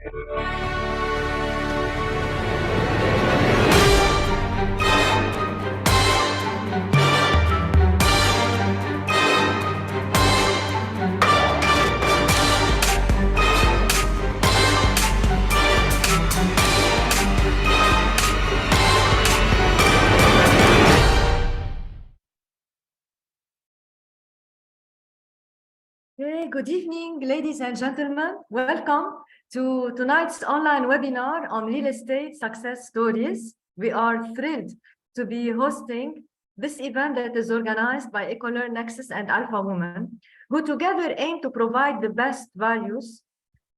Hey, good evening, ladies and gentlemen. Welcome to tonight's online webinar on real estate success stories. We are thrilled to be hosting this event that is organized by EcoLearn, Nexus, and Alpha Women, who together aim to provide the best values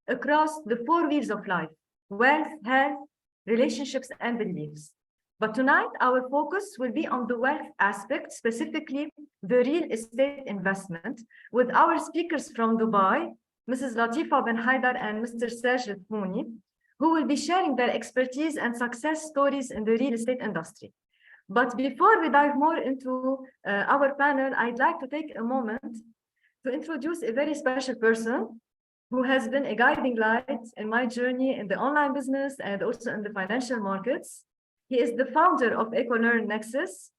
across the four wheels of life: wealth, health, relationships, and beliefs. But tonight, our focus will be on the wealth aspect, specifically the real estate investment, with our speakers from Dubai, Mrs. Latifa bin Haidar and Mr. Serge, Dfouni, who will be sharing their expertise and success stories in the real estate industry. But before we dive more into our panel, I'd like to take a moment to introduce a very special person who has been a guiding light in my journey in the online business and also in the financial markets. He is the founder of EcoLearn Nexus,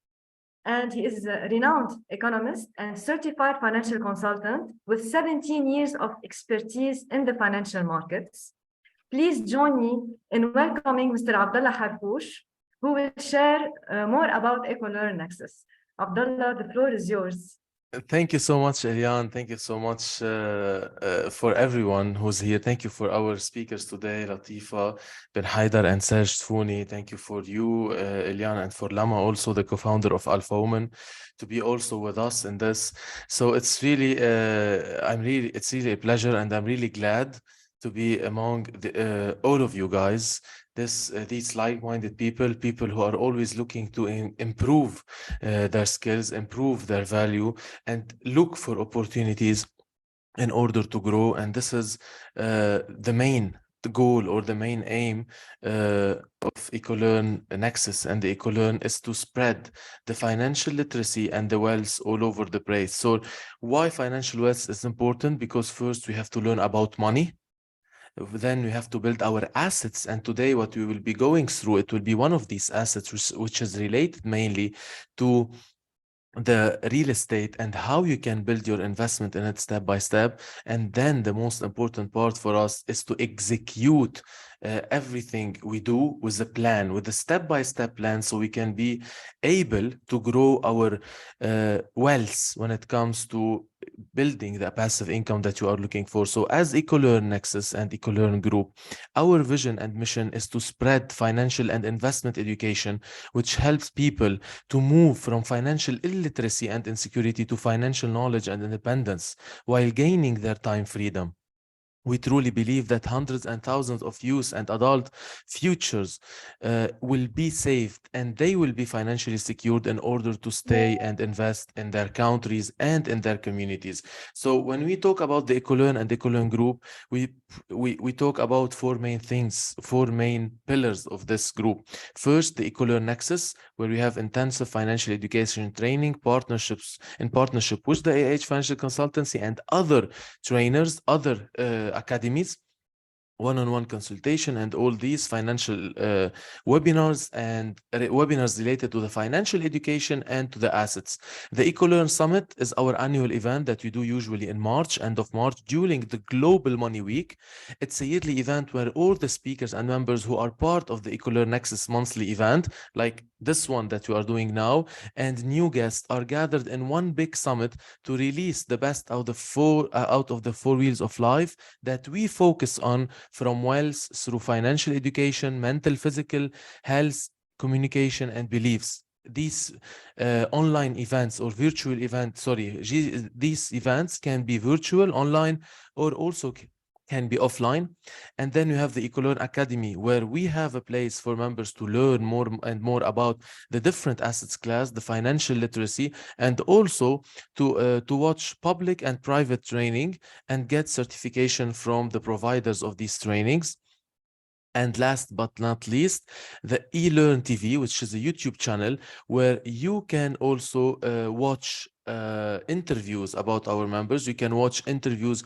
and he is a renowned economist and certified financial consultant with 17 years of expertise in the financial markets. Please join me in welcoming Mr. Abdullah Harfoush, who will share more about EcoLearn Nexus. Abdullah, the floor is yours. Thank you so much, Elian. Thank you so much for everyone who's here. Thank you for our speakers today, Latifa bin Haidar and Serge Dfouni. Thank you for you, Elian, and for Lama, also the co-founder of Alpha Women, to be also with us in this. So it's really, it's really a pleasure, and I'm really glad to be among all of you guys. These like-minded people who are always looking to improve their skills, improve their value, and look for opportunities in order to grow. And this is the main goal or the main aim of EcoLearn Nexus and the EcoLearn is to spread the financial literacy and the wealth all over the place. So why financial wealth is important? Because first we have to learn about money. Then we have to build our assets, and today what we will be going through, it will be one of these assets which is related mainly to the real estate and how you can build your investment in it step by step. And then the most important part for us is to execute everything we do with a plan, with a step-by-step plan, so we can be able to grow our wealth when it comes to building the passive income that you are looking for. So as EcoLearn Nexus and EcoLearn Group, our vision and mission is to spread financial and investment education, which helps people to move from financial illiteracy and insecurity to financial knowledge and independence while gaining their time freedom. We truly believe that hundreds and thousands of youth and adult futures will be saved, and they will be financially secured in order to stay and invest in their countries and in their communities. So when we talk about the EcoLearn and EcoLearn Group, we talk about four main things, four main pillars of this group. First, the EcoLearn Nexus, where we have intensive financial education training, partnerships in partnership with the AH Financial Consultancy and other trainers, other academies, one-on-one consultation, and all these financial webinars and webinars related to the financial education and to the assets. The EcoLearn Summit is our annual event that we do usually in March, end of March, during the Global Money Week. It's a yearly event where all the speakers and members who are part of the EcoLearn Nexus monthly event, like this one that we are doing now, and new guests are gathered in one big summit to release the best out of the four wheels of life that we focus on, from wealth through financial education, mental, physical, health, communication, and beliefs. These online events or virtual events, these events can be virtual, online, or also can be offline. And then you have the EcoLearn Academy, where we have a place for members to learn more and more about the different assets class, the financial literacy, and also to watch public and private training and get certification from the providers of these trainings. And last but not least, the eLearn TV, which is a YouTube channel where you can also watch interviews about our members. You can watch interviews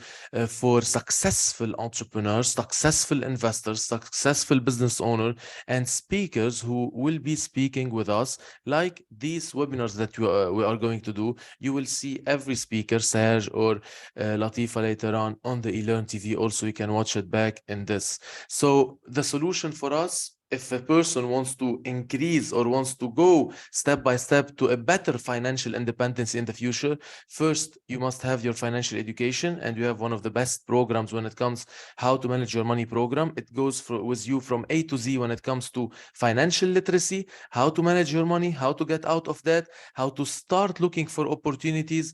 for successful entrepreneurs, successful investors, successful business owners, and speakers who will be speaking with us. Like these webinars that we are going to do, you will see every speaker, Serge or Latifa later on the EcoLearn TV. Also, you can watch it back in this. So the solution for us, if a person wants to increase or wants to go step by step to a better financial independence in the future, first you must have your financial education, and you have one of the best programs when it comes how to manage your money program. It goes with you from A to Z when it comes to financial literacy, how to manage your money, how to get out of debt, how to start looking for opportunities,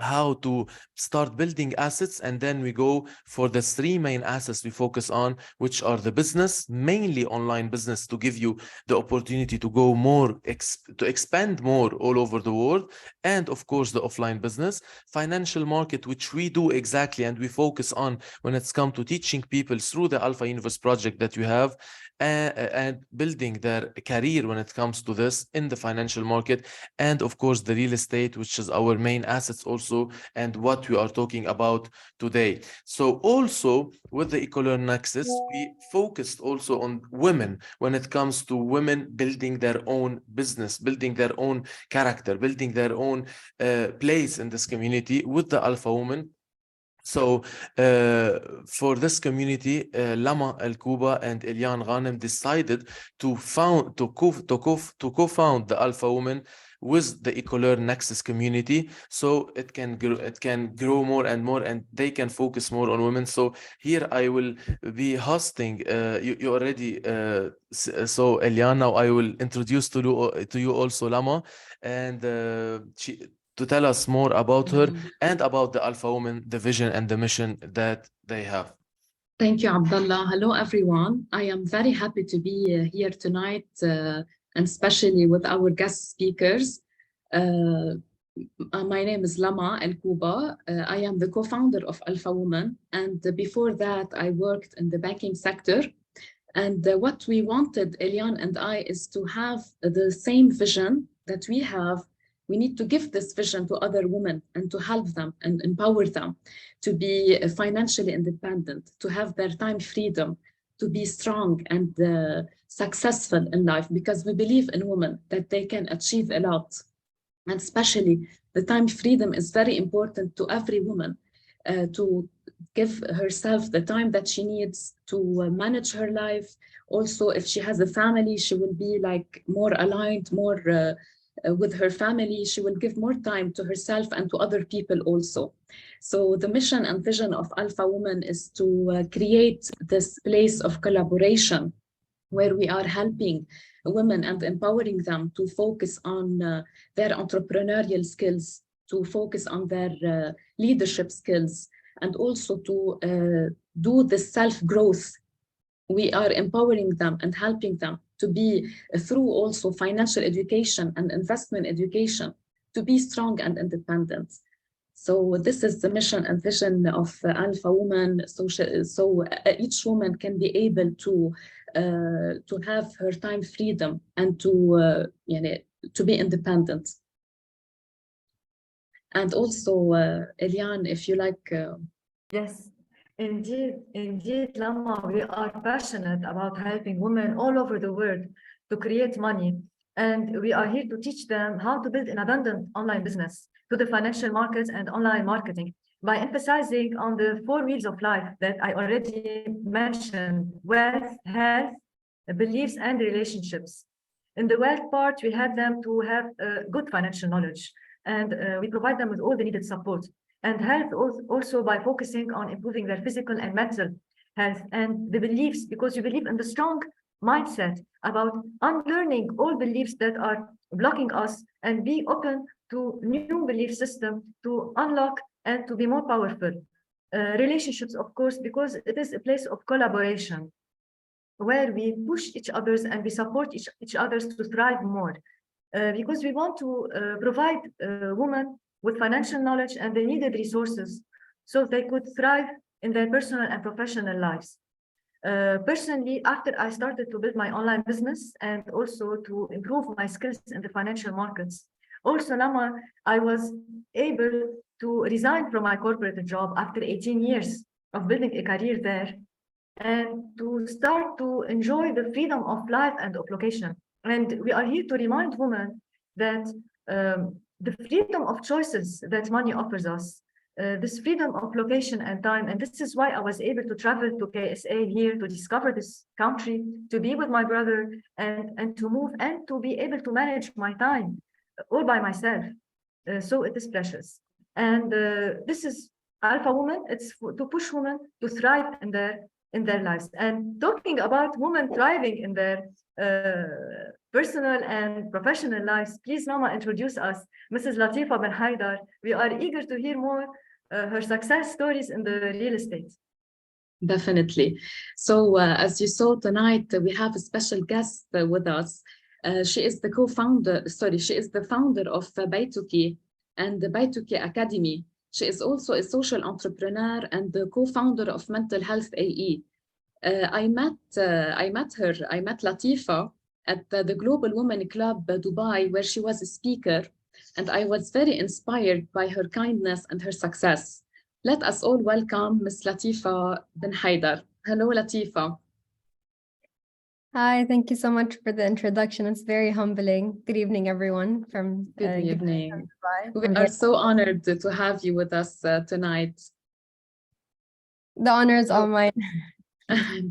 how to start building assets. And then we go for the three main assets we focus on, which are the business, mainly online business, to give you the opportunity to go more, to expand more all over the world, and of course the offline business. Financial market, which we do exactly, and we focus on when it's come to teaching people through the Alpha Universe project that you have, and building their career when it comes to this in the financial market. And of course the real estate, which is our main assets also, and what we are talking about today. So also with the EcoLearn Nexus, we focused also on women when it comes to women building their own business, building their own character, building their own place in this community with the Alpha Woman. So for this community, Lama Al Kuba and Elian Ghanem decided to co-found the Alpha Woman with the EcoLearn Nexus community, so it can grow more and more, and they can focus more on women. So here I will be hosting. You already so Elian. Now I will introduce to you also Lama, and to tell us more about her and about the Alpha Woman, the vision and the mission that they have. Thank you, Abdullah. Hello, everyone. I am very happy to be here tonight, and especially with our guest speakers. My name is Lama Al Kuba. I am the co-founder of Alpha Woman, and before that, I worked in the banking sector. And what we wanted, Elian and I, is to have the same vision that we have. We need to give this vision to other women and to help them and empower them to be financially independent, to have their time freedom, to be strong and successful in life, because we believe in women that they can achieve a lot. And especially the time freedom is very important to every woman, to give herself the time that she needs to manage her life. Also, if she has a family, she will be like more aligned, more with her family. She will give more time to herself and to other people also. So the mission and vision of Alpha Woman is to create this place of collaboration where we are helping women and empowering them to focus on their entrepreneurial skills, to focus on their leadership skills, and also to do the self-growth. We are empowering them and helping them to be through also financial education and investment education, to be strong and independent. So this is the mission and vision of Alpha Woman. So each woman can be able to have her time freedom and to be independent. And also, Elian, if you like. Yes, indeed, Lama, we are passionate about helping women all over the world to create money. And we are here to teach them how to build an abundant online business to the financial markets and online marketing by emphasizing on the 4 wheels of life that I already mentioned: wealth, health, beliefs, and relationships. In the wealth part, we have them to have good financial knowledge, and we provide them with all the needed support. And health also by focusing on improving their physical and mental health and the beliefs, because we believe in the strong mindset about unlearning all beliefs that are blocking us and be open to new belief system to unlock and to be more powerful. Relationships, of course, because it is a place of collaboration where we push each others and we support each others to thrive more. Because we want to provide women with financial knowledge and the needed resources so they could thrive in their personal and professional lives. Personally, after I started to build my online business and also to improve my skills in the financial markets, Also, Lama, I was able to resign from my corporate job after 18 years of building a career there and to start to enjoy the freedom of life and of location. And we are here to remind women that the freedom of choices that money offers us, this freedom of location and time. And this is why I was able to travel to KSA here to discover this country, to be with my brother and to move and to be able to manage my time all by myself. So it is precious. And this is Alpha Woman. It's to push women to thrive in their lives. And talking about women thriving in their personal and professional lives, please, Mama, introduce us, Mrs. Latifa bin Haidar. We are eager to hear more her success stories in the real estate. Definitely. So as you saw tonight, we have a special guest with us. She is the she is the founder of Baytuki and the Baytuki Academy. She is also a social entrepreneur and the co-founder of Mental Health AE. I met Latifa at the Global Women Club Dubai, where she was a speaker, and I was very inspired by her kindness and her success. Let us all welcome Ms. Latifa bin Haidar. Hello, Latifa. Hi, thank you so much for the introduction. It's very humbling. Good evening, everyone. Good evening. Dubai. We are so honored to have you with us tonight. The honor is all mine.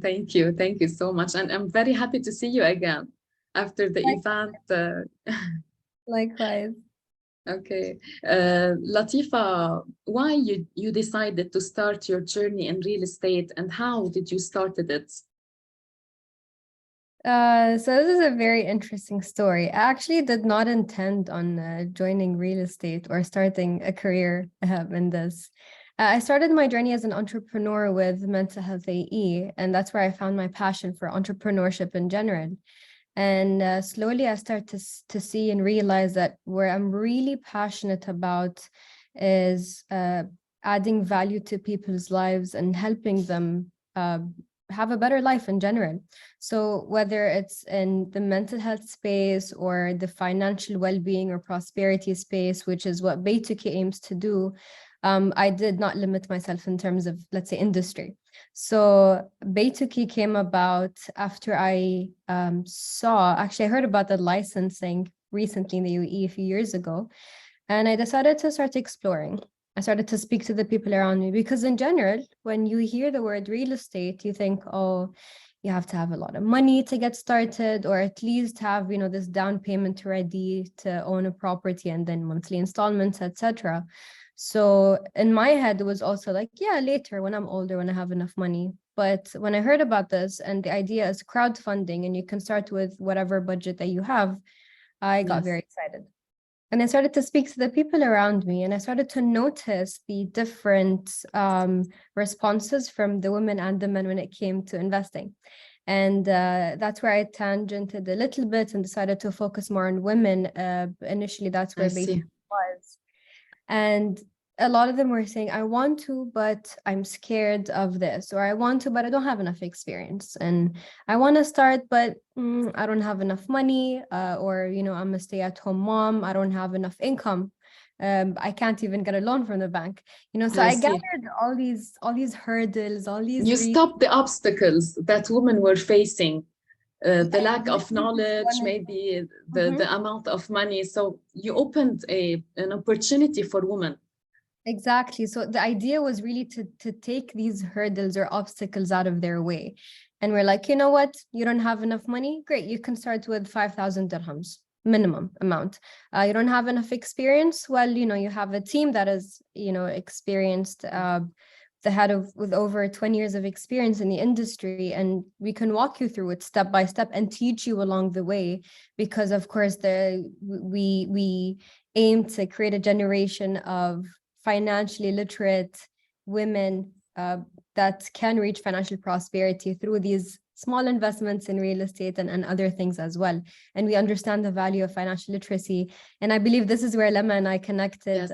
Thank you so much. And I'm very happy to see you again after the event. Likewise. Okay. Latifa, why you decided to start your journey in real estate and how did you started it? So this is a very interesting story. I actually did not intend on joining real estate or starting a career in this. I started my journey as an entrepreneur with Mental Health AE, and that's where I found my passion for entrepreneurship in general. And slowly I start to see and realize that where I'm really passionate about is adding value to people's lives and helping them have a better life in general. So whether it's in the mental health space or the financial well-being or prosperity space, which is what Baytuki aims to do, I did not limit myself in terms of, let's say, industry. So Baytuki came about after I I heard about the licensing recently in the UAE a few years ago, and I decided to start exploring. I started to speak to the people around me because in general, when you hear the word real estate, you think, oh, you have to have a lot of money to get started, or at least have, this down payment ready to own a property and then monthly installments, etc. So in my head, it was also like, yeah, later when I'm older, when I have enough money. But when I heard about this and the idea is crowdfunding and you can start with whatever budget that you have, I got very excited. And I started to speak to the people around me, and I started to notice the different responses from the women and the men when it came to investing. And that's where I tangented a little bit and decided to focus more on women. Initially, that's where Baytuki was. And a lot of them were saying, I want to, but I'm scared of this, or I want to, but I don't have enough experience. And I want to start, but I don't have enough money, or, I'm a stay-at-home mom. I don't have enough income. I can't even get a loan from the bank, so I gathered all these hurdles, all these. You stopped the obstacles that women were facing. The lack of knowledge, maybe the amount of money. So you opened an opportunity for women. Exactly. So the idea was really to take these hurdles or obstacles out of their way. And we're like, you know what? You don't have enough money? Great. You can start with 5,000 dirhams, minimum amount. You don't have enough experience? Well, you have a team that is, experienced, the head with over 20 years of experience in the industry, and we can walk you through it step by step and teach you along the way, because of course we aim to create a generation of financially literate women that can reach financial prosperity through these small investments in real estate and other things as well. And we understand the value of financial literacy, and I believe this is where Lema and I connected.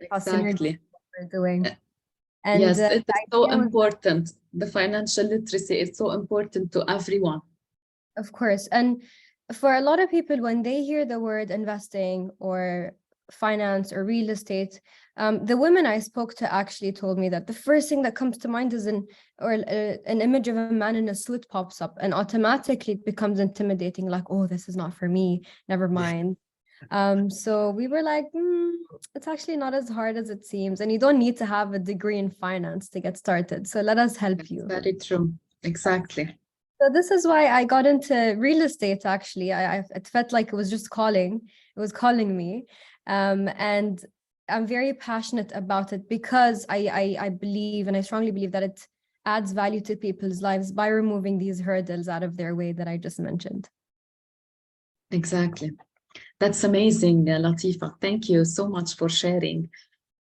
Exactly. We're doing. And yes, it is so important. The financial literacy is so important to everyone. Of course. And for a lot of people, when they hear the word investing or finance or real estate, the women I spoke to actually told me that the first thing that comes to mind is an image of a man in a suit pops up, and automatically it becomes intimidating, like, oh, this is not for me, never mind. So we were like, it's actually not as hard as it seems, and you don't need to have a degree in finance to get started. So let us help you. Very true. Exactly. So this is why I got into real estate. Actually, it felt like it was just calling. It was calling me, and I'm very passionate about it because I believe, and I strongly believe, that it adds value to people's lives by removing these hurdles out of their way that I just mentioned. Exactly. That's amazing, Latifa. Thank you so much for sharing.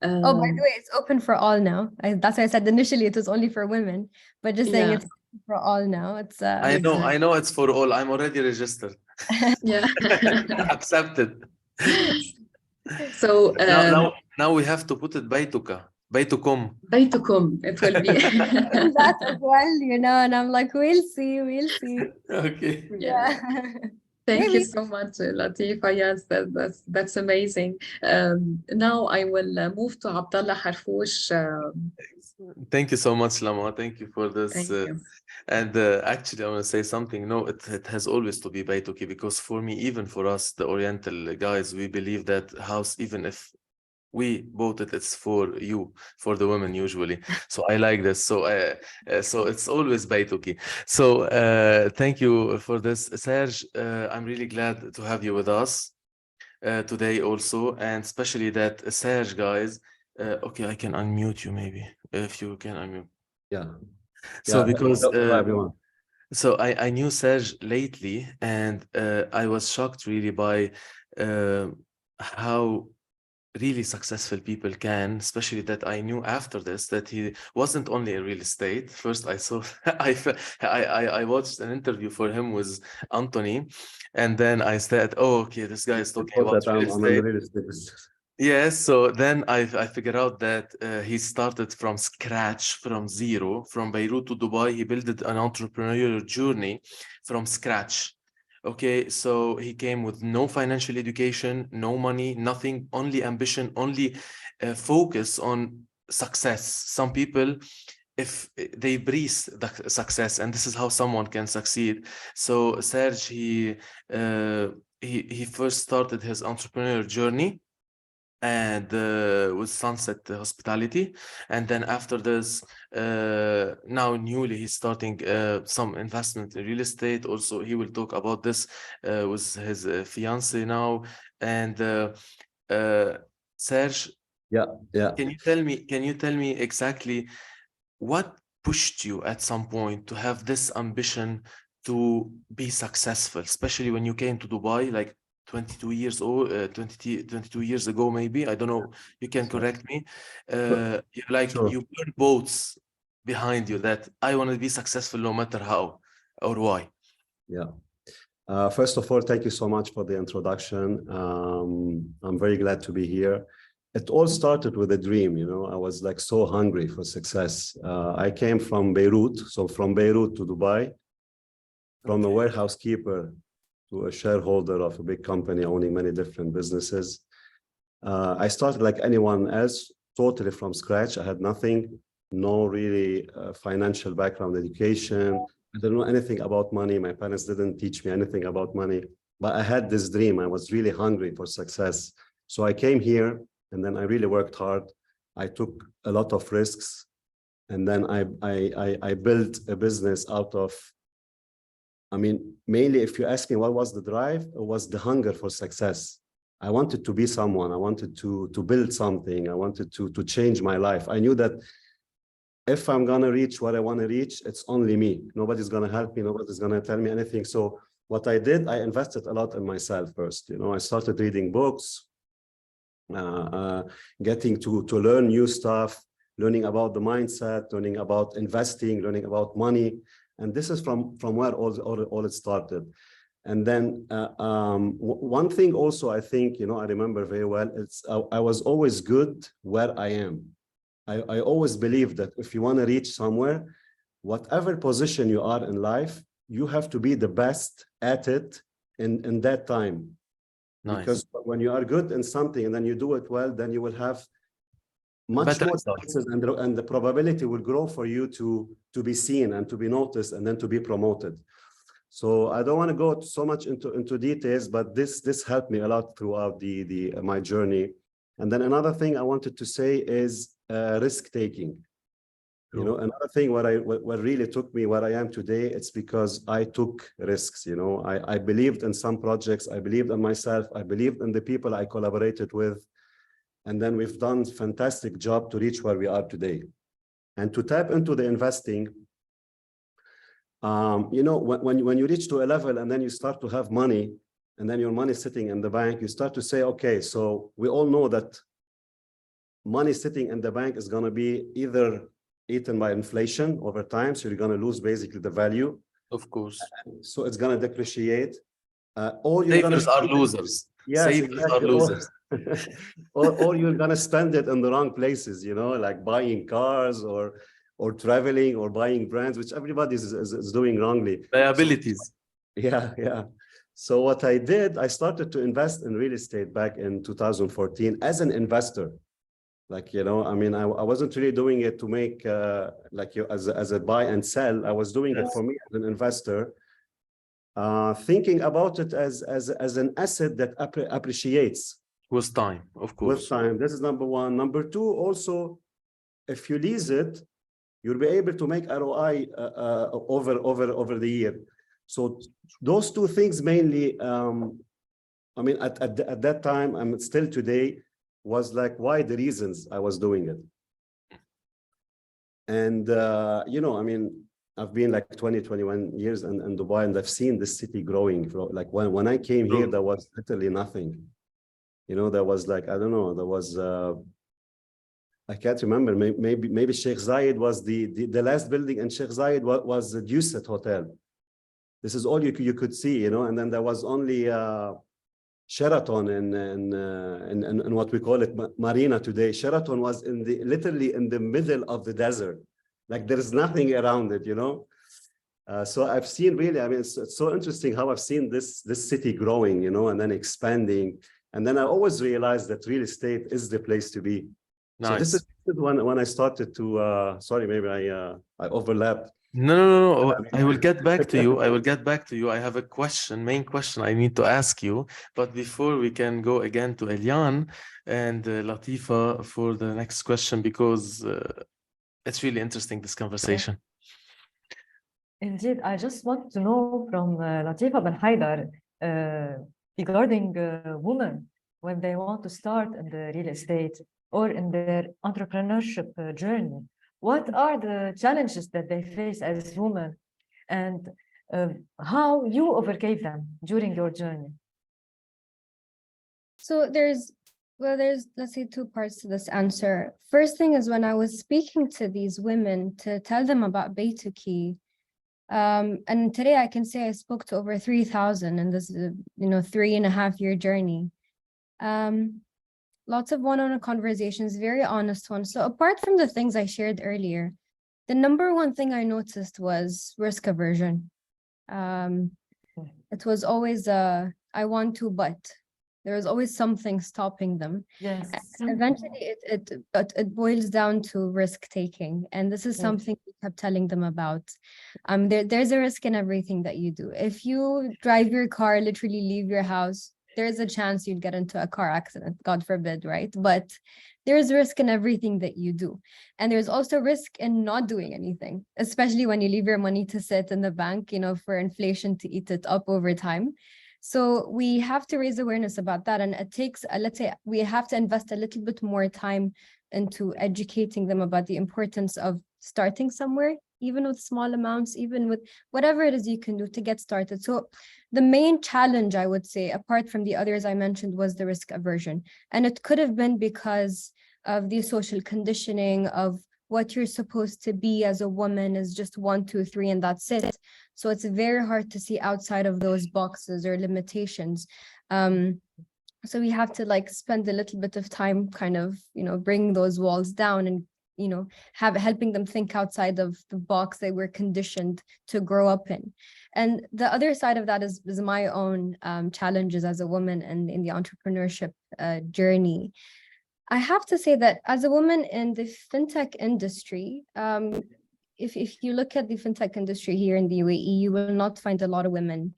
Oh, by the way, it's open for all now. That's why I said initially it was only for women, but just saying it's open for all now. It's I know it's for all. I'm already registered. yeah. Accepted. So now we have to put it بيتك. بيتكم. بيتكم, it will be. that as well, you know, and I'm like, we'll see. Okay. Yeah. Thank Maybe. you so much, Latifa. Yes, that's amazing. Now I will move to Abdullah Harfoush. Thank you so much, Lama. Thank you for this. Thank you. And actually, I want to say something. No, it has always to be Baituki, because for me, even for us, the Oriental guys, we believe that house, even if we bought it, it's for you, for the women usually. So I like this. So so it's always Baituki. So thank you for this, Serge. I'm really glad to have you with us today also, and especially that Serge, guys. Okay, I can unmute you maybe if you can unmute. Yeah. So because hello, everyone. so I knew Serge lately, and I was shocked really by how really successful people can, especially that I knew after this that he wasn't only in real estate. First, I saw I watched an interview for him with Anthony, and then I said, "Oh, okay, this guy is talking about real I'm in the estate." real estate business. Yes, so then I figured out that he started from scratch, from zero, from Beirut to Dubai. He built an entrepreneurial journey from scratch. Okay, so he came with no financial education, no money, nothing, only ambition, only focus on success. Some people, if they breathe the success, and this is how someone can succeed. So Serge, he first started his entrepreneurial journey and with Sunset Hospitality, and then after this now newly he's starting some investment in real estate. Also he will talk about this with his fiance now. And Serge, Yeah. can you tell me exactly what pushed you at some point to have this ambition to be successful, especially when you came to Dubai, like 22 years old, 22 years ago, maybe, I don't know, you can correct me. You burn boats behind you that I want to be successful no matter how or why. Yeah. First of all, thank you so much for the introduction. I'm very glad to be here. It all started with a dream, you know. I was like so hungry for success. I came from Beirut, so from Beirut to Dubai, from a warehouse keeper to a shareholder of a big company owning many different businesses. I started like anyone else, totally from scratch. I had nothing, no really financial background, education. I don't know anything about money. My parents didn't teach me anything about money, but I had this dream. I was really hungry for success. So I came here, and then I really worked hard. I took a lot of risks, and then I built a business out of, I mean, mainly if you ask me what was the drive, it was the hunger for success. I wanted to be someone. I wanted to build something. I wanted to change my life. I knew that if I'm gonna reach what I want to reach, it's only me. Nobody's gonna help me. Nobody's gonna tell me anything. So what I did, I invested a lot in myself first. You know, I started reading books, getting to learn new stuff, learning about the mindset, learning about investing, learning about money. And this is from where all it started. And then one thing also, I think, you know, I remember very well, it's I was always good where I am. I always believe that if you want to reach somewhere, whatever position you are in life, you have to be the best at it in that time. Nice. Because when you are good in something and then you do it well, then you will have much Better more results. chances, and the probability will grow for you to be seen and to be noticed and then to be promoted. So I don't want to go so much into details, but this helped me a lot throughout my journey. And then another thing I wanted to say is risk taking. You know, another thing what really took me where I am today, it's because I took risks. You know, I believed in some projects, I believed in myself, I believed in the people I collaborated with, and then we've done a fantastic job to reach where we are today. And to tap into the investing, you know, when you reach to a level and then you start to have money, and then your money sitting in the bank, you start to say, okay, so we all know that money sitting in the bank is going to be either eaten by inflation over time, so you're going to lose basically the value. Of course. So it's going to depreciate. Or you're Savers are losers. Yes, Savers exactly. are losers. Or you're going to spend it in the wrong places, you know, like buying cars or traveling or buying brands, which everybody is doing wrongly. Liabilities. Yeah. So what I did, I started to invest in real estate back in 2014 as an investor. Like, you know, I mean, I wasn't really doing it to make like you as a buy and sell. I was doing it for me as an investor, thinking about it as an asset that appreciates With time, of course. with time. This is number one. Number two, also, if you lease it, you'll be able to make ROI over the year. So those two things mainly, I mean, at that time, and still today, was like why the reasons I was doing it. And, you know, I mean, I've been like 21 years in Dubai, and I've seen this city growing. Like when I came here, there was literally nothing. You know, there was like, I don't know, there was, I can't remember, maybe Sheikh Zayed was the last building in Sheikh Zayed was the Duset Hotel. This is all you could see, you know, and then there was only Sheraton in what we call it Marina today. Sheraton was literally in the middle of the desert. Like there's nothing around it, you know. So I've seen really, I mean, it's so interesting how I've seen this city growing, you know, and then expanding. And then I always realized that real estate is the place to be. Nice. So this is when I started to, sorry, maybe I overlapped. No. I will get back to you. I have a main question I need to ask you. But before we can go again to Elian and Latifa for the next question, because it's really interesting, this conversation. Indeed, I just want to know from Latifa and Haidar regarding women when they want to start in the real estate or in their entrepreneurship journey. What are the challenges that they face as women, and how you overcame them during your journey? So there's, let's say, two parts to this answer. First thing is when I was speaking to these women to tell them about Baytuki, and today I can say I spoke to over 3,000 in this, 3.5-year journey. Lots of one-on-one conversations, very honest ones. So apart from the things I shared earlier, the number one thing I noticed was risk aversion. It was always I want to, but there was always something stopping them. Yes. Eventually, it boils down to risk taking, and this is something we kept telling them about. There's a risk in everything that you do. If you drive your car, literally leave your house, there's a chance you'd get into a car accident, God forbid, right? But there's risk in everything that you do. And there's also risk in not doing anything, especially when you leave your money to sit in the bank, for inflation to eat it up over time. So we have to raise awareness about that. And it takes, let's say, we have to invest a little bit more time into educating them about the importance of starting somewhere, even with small amounts, even with whatever it is you can do to get started. So the main challenge, I would say, apart from the others I mentioned, was the risk aversion. And it could have been because of the social conditioning of what you're supposed to be as a woman is just 1, 2, 3, and that's it. So it's very hard to see outside of those boxes or limitations. So we have to spend a little bit of time kind of, bring those walls down and helping them think outside of the box they were conditioned to grow up in. And the other side of that is my own challenges as a woman and in the entrepreneurship journey. I have to say that as a woman in the fintech industry, if you look at the fintech industry here in the UAE, you will not find a lot of women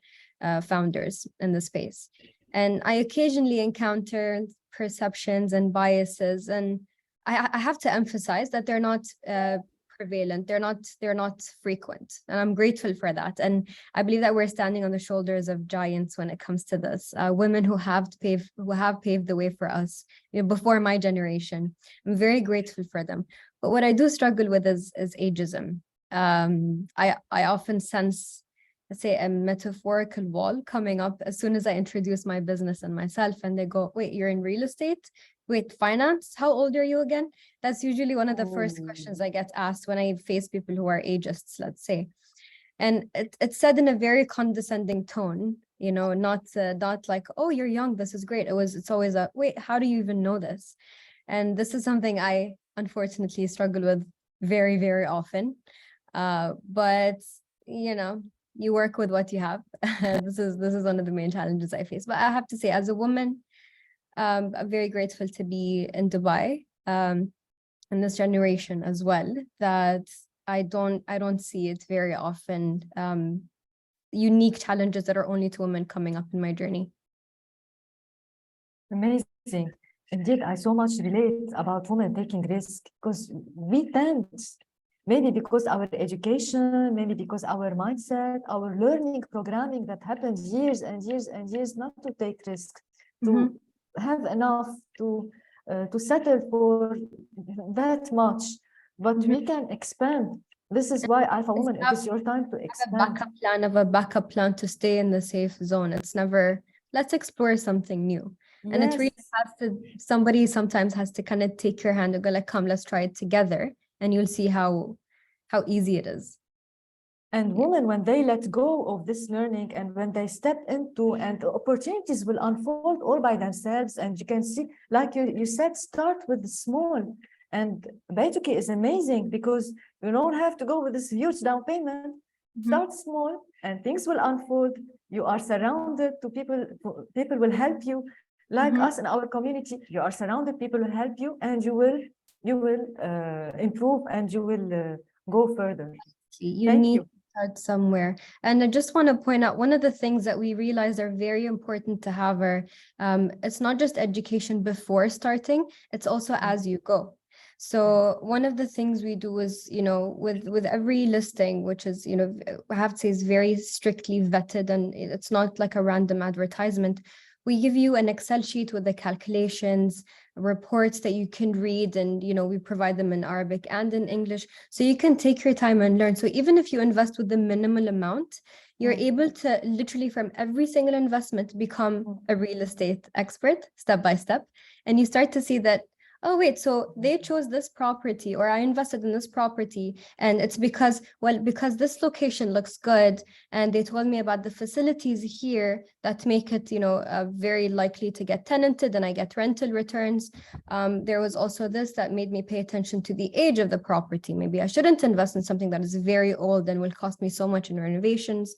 founders in the space. And I occasionally encounter perceptions and biases, and I have to emphasize that they're not prevalent, they're not frequent, and I'm grateful for that. And I believe that we're standing on the shoulders of giants when it comes to this. Women who have paved the way for us, before my generation. I'm very grateful for them. But what I do struggle with is ageism. I often sense, let's say, a metaphorical wall coming up as soon as I introduce my business and myself, and they go, wait, you're in real estate? Wait, finance? How old are you again? That's usually one of the first questions I get asked when I face people who are ageists, let's say. And it's said in a very condescending tone, not like, oh, you're young, this is great. It's always a, wait, how do you even know this? And this is something I unfortunately struggle with very, very often. But, you work with what you have. This is one of the main challenges I face. But I have to say, as a woman, I'm very grateful to be in Dubai, in this generation as well, that I don't see it very often, unique challenges that are only to women coming up in my journey. Amazing. Indeed, I so much relate about women taking risk, because we tend, maybe because our education, maybe because our mindset, our learning programming that happens years and years and years, not to take risks, to have enough to settle for that much, but we can expand. This is why Alpha Woman, it is your time to expand. A backup plan to stay in the safe zone. It's never, let's explore something new. And it really has to, somebody sometimes has to kind of take your hand and go like, come, let's try it together. And you'll see how easy it is. And women, when they let go of this learning and when they step into, and opportunities will unfold all by themselves. And you can see, like you said, start with the small. And Baituki is amazing because you don't have to go with this huge down payment. Start small and things will unfold. You are surrounded to people will help you. Like us in our community, you are surrounded, people will help you, and you will improve and you will go further. You need to start somewhere. And I just want to point out, one of the things that we realize are very important to have are, it's not just education before starting, it's also as you go. So one of the things we do is, with every listing, which is, I have to say is very strictly vetted, and it's not like a random advertisement. We give you an Excel sheet with the calculations, reports that you can read, and we provide them in Arabic and in English, so you can take your time and learn. So even if you invest with the minimal amount, you're able to literally from every single investment become a real estate expert step by step, and you start to see that, oh wait, so they chose this property, or I invested in this property, and it's because this location looks good, and they told me about the facilities here that make it, very likely to get tenanted, and I get rental returns. There was also this that made me pay attention to the age of the property. Maybe I shouldn't invest in something that is very old and will cost me so much in renovations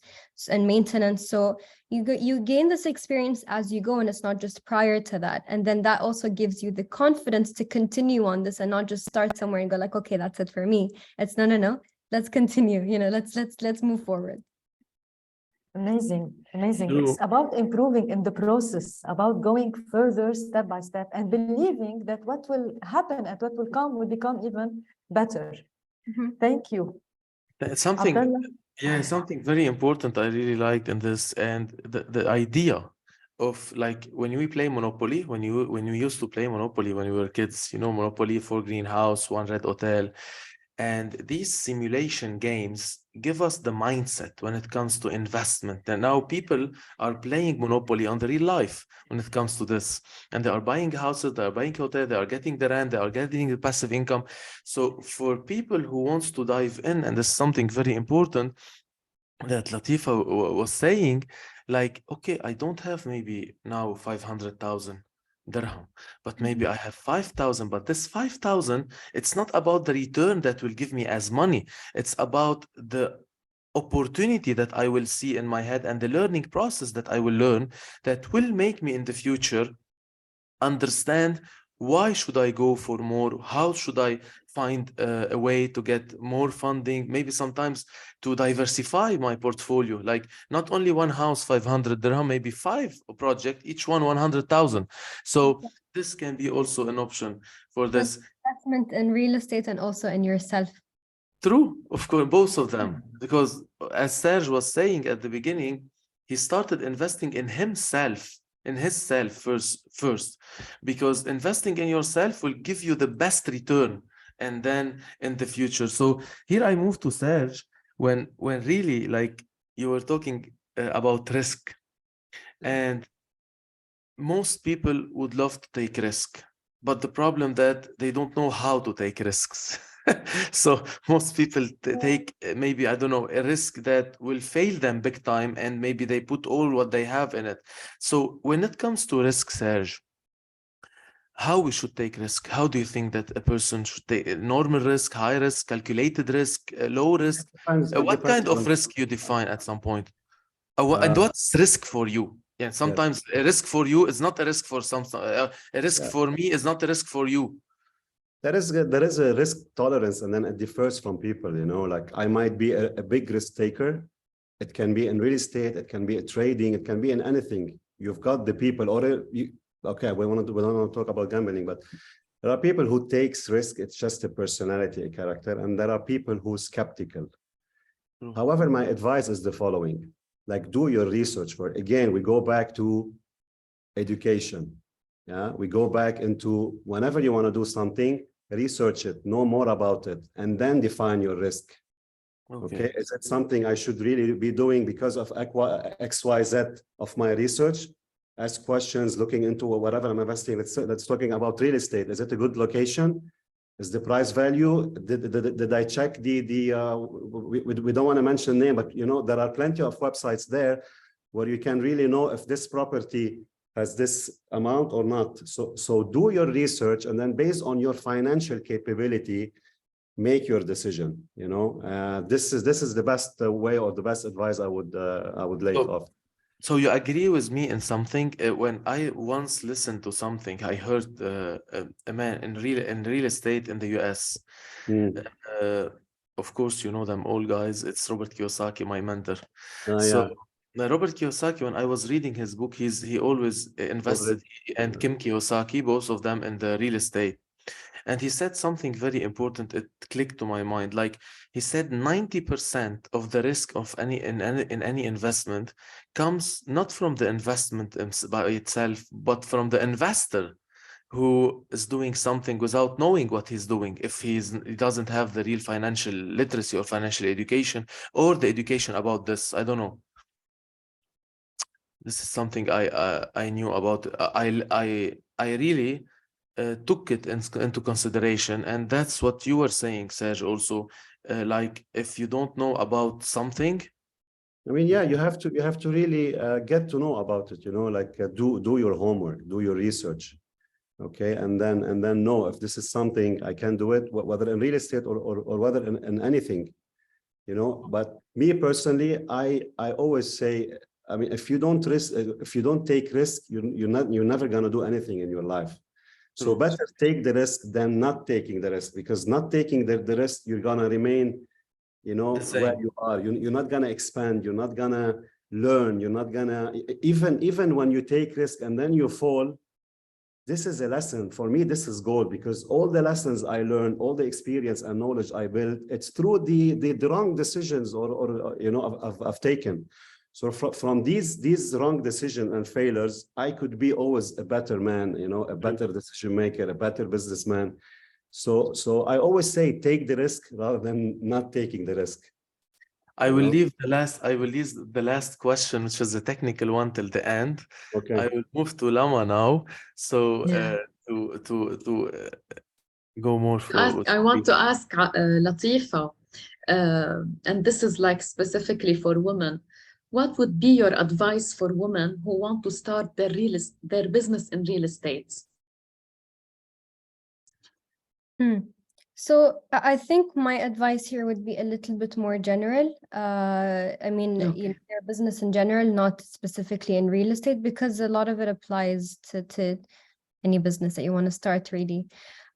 and maintenance. So you gain this experience as you go, and it's not just prior to that. And then that also gives you the confidence to continue on this and not just start somewhere and go like, okay, that's it for me. It's no, let's continue, let's move forward. Amazing. It's about improving in the process, about going further step by step and believing that what will happen and what will come will become even better. Thank you. Something very important I really liked in this, and the idea of like when we play Monopoly, when we used to play Monopoly when we were kids, Monopoly, 4 greenhouse, 1 red hotel, and these simulation games give us the mindset when it comes to investment. And now people are playing Monopoly on the real life when it comes to this, and they are buying houses, they are buying hotels, they are getting the rent, they are getting the passive income. So for people who wants to dive in, and this is something very important that Latifa was saying, like, okay, I don't have maybe now 500,000, dirham, but maybe I have 5,000, but this 5,000, it's not about the return that will give me as money. It's about the opportunity that I will see in my head and the learning process that I will learn that will make me in the future understand why should I go for more, how should I find a way to get more funding, maybe sometimes to diversify my portfolio, like not only one house 500 dirham, maybe 5 project, each one 100,000. So this can be also an option for this. Investment in real estate and also in yourself. True, of course, both of them, because as Serge was saying at the beginning, he started investing in himself, in his self first, because investing in yourself will give you the best return, and then in the future. So here I move to Serge, when really, like, you were talking about risk, and most people would love to take risk, but the problem that they don't know how to take risks. So most people take maybe, I don't know, a risk that will fail them big time, and maybe they put all what they have in it. So when it comes to risk, Serge, how we should take risk? How do you think that a person should take normal risk, high risk, calculated risk, low risk? What kind of risk you define at some point? And what's risk for you? Yeah, sometimes a risk for you is not a risk for some. A risk for me is not a risk for you. There is a risk tolerance, and then it differs from people. You know, like I might be a big risk taker. It can be in real estate, it can be in trading, it can be in anything. You've got the people, okay, we don't want to talk about gambling, but there are people who takes risk. It's just a personality, a character, and there are people who are skeptical. However, my advice is the following: like, do your research. For again, we go back to education. Yeah, we go back into whenever you want to do something, research it, know more about it, and then define your risk. Okay, is it something I should really be doing because of XYZ of my research? Ask questions, looking into whatever I'm investing. Let's talking about real estate. Is it a good location? Is the price value? Did I check we don't want to mention name, but you know, there are plenty of websites there where you can really know if this property has this amount or not. So do your research, and then based on your financial capability, make your decision. You know, this is the best way, or the best advice I would lay off. So you agree with me in something? When I once listened to something, I heard a man in real estate in the US. Of course, you know them all, guys. It's Robert Kiyosaki, my mentor. Robert Kiyosaki, when I was reading his book, he always invested, and Kim Kiyosaki, both of them in the real estate. And he said something very important. It clicked to my mind. Like, he said 90% of the risk of any investment comes not from the investment by itself, but from the investor who is doing something without knowing what he's doing. If he doesn't have the real financial literacy or financial education, or the education about this, I don't know. This is something I knew about. I really took it into consideration, and that's what you were saying, Serge, also. Like, if you don't know about something, I mean, yeah, you have to really get to know about it. You know, like do your homework, do your research, okay, and then know if this is something I can do it, whether in real estate or whether in anything, you know. But me personally, I always say, I mean, if you don't take risk, you're never gonna do anything in your life. So better take the risk than not taking the risk, because not taking the risk, you're gonna remain, you know, where you are. You're not gonna expand. You're not gonna learn. You're not gonna, even when you take risk and then you fall. This is a lesson for me. This is gold, because all the lessons I learned, all the experience and knowledge I built, it's through the wrong decisions or you know, I've taken. So from these wrong decisions and failures, I could be always a better man, you know, a better decision maker, a better businessman. So I always say, take the risk rather than not taking the risk. I will leave the last question, which is a technical one, till the end. Okay. I will move to Lama now. So to go more forward. I want to ask Latifa, and this is like specifically for women. what would be your advice for women who want to start their business in real estate? So I think my advice here would be a little bit more general. I mean, you know, their business in general, not specifically in real estate, because a lot of it applies to any business that you want to start, really.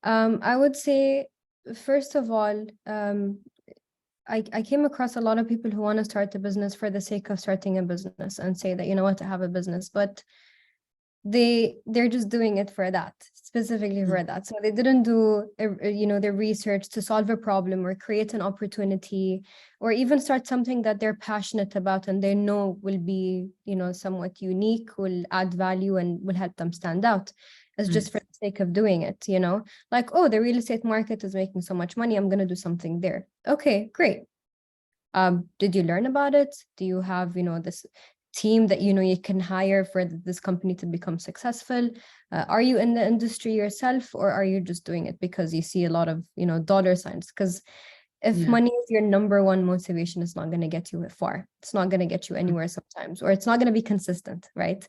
I would say, first of all, I came across a lot of people who want to start a business for the sake of starting a business and say that, you know what, I have a business, but they're just doing it for that, specifically for that. So they didn't do you know, their research to solve a problem or create an opportunity or even start something that they're passionate about and they know will be, you know, somewhat unique, will add value and will help them stand out. It's just for the sake of doing it, you know, like, oh, the real estate market is making so much money, I'm going to do something there. Okay, great. Did you learn about it? Do you have, you know, this team that, you know, you can hire for this company to become successful? Are you in the industry yourself, or are you just doing it because you see a lot of, you know, dollar signs? Because if money is your number one motivation, it's not going to get you far. It's not going to get you anywhere sometimes, or it's not going to be consistent, right?